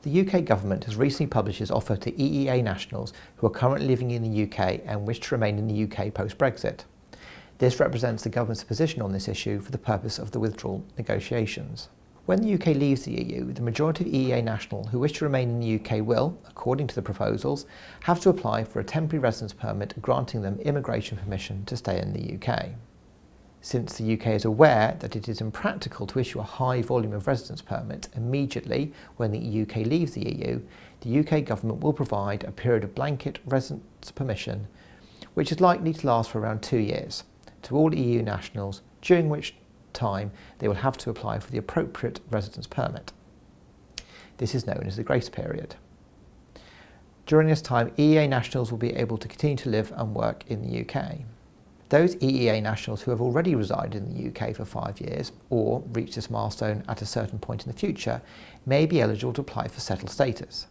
The UK government has recently published its offer to EEA nationals who are currently living in the UK and wish to remain in the UK post-Brexit. This represents the government's position on this issue for the purpose of the withdrawal negotiations. When the UK leaves the EU, the majority of EEA nationals who wish to remain in the UK will, according to the proposals, have to apply for a temporary residence permit granting them immigration permission to stay in the UK. Since the UK is aware that it is impractical to issue a high volume of residence permits immediately when the UK leaves the EU, the UK government will provide a period of blanket residence permission, which is likely to last for around 2 years, to all EU nationals, during which time they will have to apply for the appropriate residence permit. This is known as the grace period. During this time, EEA nationals will be able to continue to live and work in the UK. Those EEA nationals who have already resided in the UK for 5 years or reached this milestone at a certain point in the future may be eligible to apply for settled status.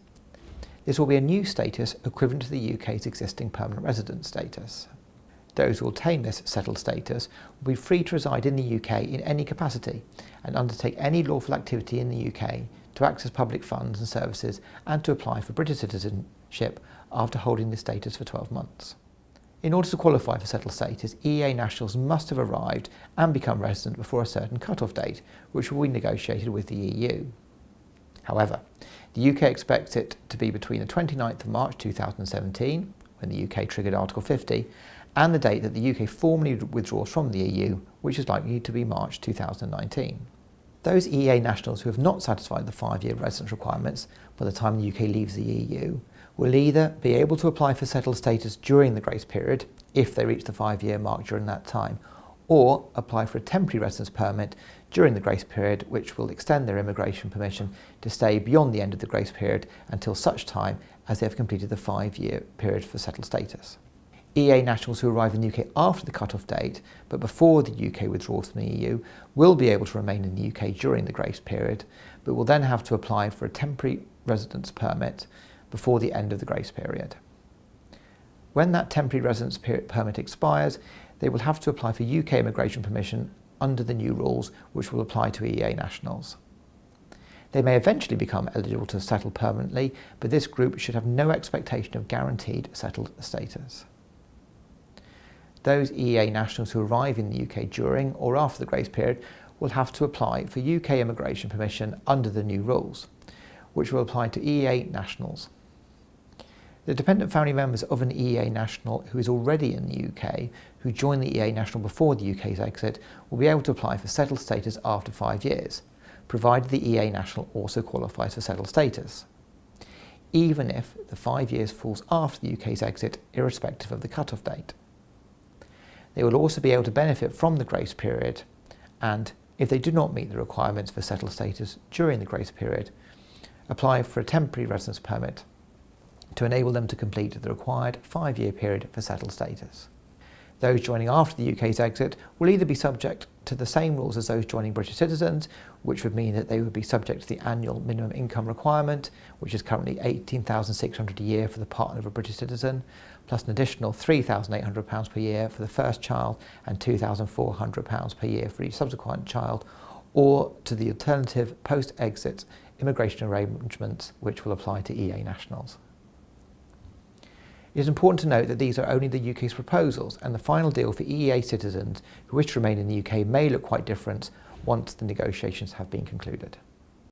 This will be a new status equivalent to the UK's existing permanent resident status. Those who obtain this settled status will be free to reside in the UK in any capacity and undertake any lawful activity in the UK to access public funds and services and to apply for British citizenship after holding this status for 12 months. In order to qualify for settled status, EEA nationals must have arrived and become resident before a certain cut-off date, which will be negotiated with the EU. However, the UK expects it to be between the 29th of March 2017, when the UK triggered Article 50, and the date that the UK formally withdraws from the EU, which is likely to be March 2019. Those EEA nationals who have not satisfied the 5-year residence requirements by the time the UK leaves the EU will either be able to apply for settled status during the grace period, if they reach the 5-year mark during that time, or apply for a temporary residence permit during the grace period, which will extend their immigration permission to stay beyond the end of the grace period until such time as they have completed the 5-year period for settled status. EEA nationals who arrive in the UK after the cut-off date, but before the UK withdraws from the EU, will be able to remain in the UK during the grace period, but will then have to apply for a temporary residence permit before the end of the grace period. When that temporary residence permit expires, they will have to apply for UK immigration permission under the new rules, which will apply to EEA nationals. They may eventually become eligible to settle permanently, but this group should have no expectation of guaranteed settled status. Those EEA nationals who arrive in the UK during or after the grace period will have to apply for UK immigration permission under the new rules, which will apply to EEA nationals. The dependent family members of an EEA national who is already in the UK, who joined the EEA national before the UK's exit, will be able to apply for settled status after 5 years, provided the EEA national also qualifies for settled status, even if the 5 years falls after the UK's exit, irrespective of the cut-off date. They will also be able to benefit from the grace period, and if they do not meet the requirements for settled status during the grace period, apply for a temporary residence permit to enable them to complete the required 5-year period for settled status. Those joining after the UK's exit will either be subject to the same rules as those joining British citizens, which would mean that they would be subject to the annual minimum income requirement, which is currently £18,600 a year for the partner of a British citizen, plus an additional £3,800 per year for the first child and £2,400 per year for each subsequent child, or to the alternative post-exit immigration arrangements, which will apply to EEA nationals. It is important to note that these are only the UK's proposals, and the final deal for EEA citizens who wish to remain in the UK may look quite different once the negotiations have been concluded.